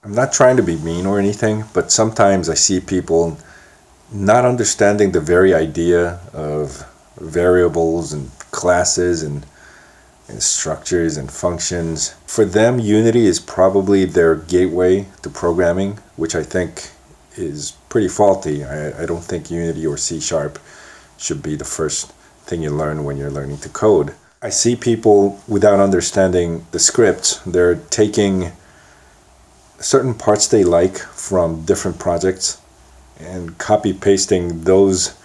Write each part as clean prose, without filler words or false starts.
I'm not trying to be mean or anything, but sometimes I see people not understanding the very idea of variables and classes and structures and functions. For them, Unity is probably their gateway to programming, which I think is pretty faulty. I don't think Unity or C# should be the first thing you learn when you're learning to code. I see people, without understanding the scripts, they're taking certain parts they like from different projects and copy pasting those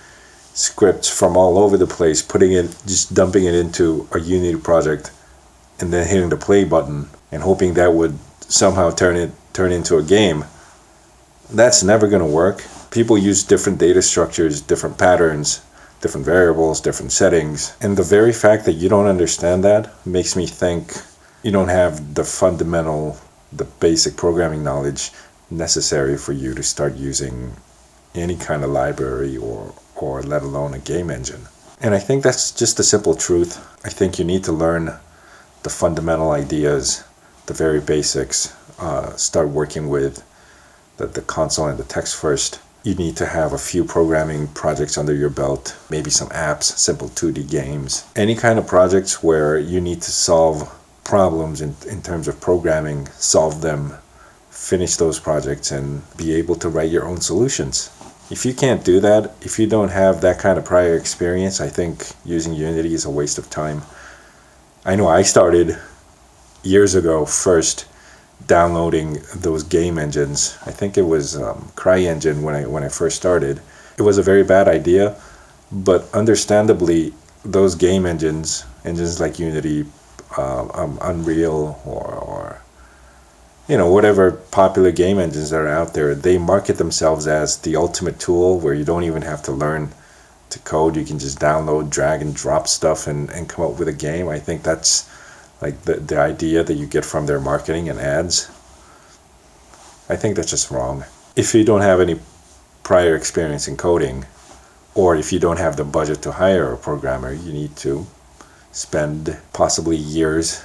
scripts from all over the place, just dumping it into a Unity project and then hitting the play button and hoping that would somehow turn into a game. That's never going to work. People use different data structures, different patterns, different variables, different settings, and the very fact that you don't understand that makes me think you don't have the basic programming knowledge necessary for you to start using any kind of library or let alone a game engine. And I think that's just the simple truth. I think you need to learn the fundamental ideas, the very basics, start working with the console and the text first. You need to have a few programming projects under your belt, maybe some apps, simple 2D games, any kind of projects where you need to solve problems in terms of programming, solve them, finish those projects, and be able to write your own solutions. If you can't do that, if you don't have that kind of prior experience, I think using Unity is a waste of time. I know I started years ago first downloading those game engines. I think it was CryEngine when I first started. It was a very bad idea, but understandably those game engines like Unity, Unreal, or whatever popular game engines that are out there, they market themselves as the ultimate tool where you don't even have to learn to code. You can just download, drag and drop stuff and come up with a game. I think that's like the idea that you get from their marketing and ads. I think that's just wrong. If you don't have any prior experience in coding, or if you don't have the budget to hire a programmer, you need to spend possibly years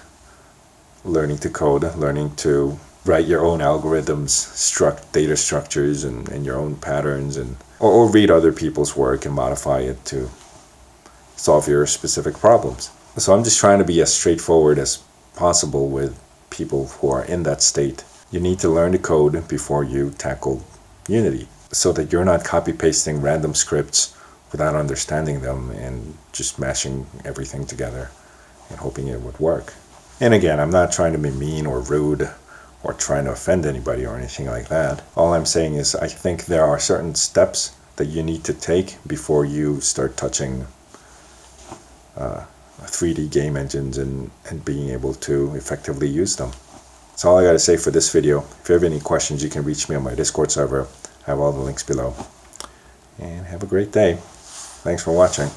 learning to code, learning to write your own algorithms, data structures and your own patterns, or read other people's work and modify it to solve your specific problems. So I'm just trying to be as straightforward as possible with people who are in that state. You need to learn to code before you tackle Unity, so that you're not copy pasting random scripts without understanding them and just mashing everything together and hoping it would work. And again, I'm not trying to be mean or rude or trying to offend anybody or anything like that. All I'm saying is I think there are certain steps that you need to take before you start touching 3D game engines and being able to effectively use them. That's all I got to say for this video. If you have any questions, you can reach me on my Discord server. I have all the links below. And have a great day. Thanks for watching.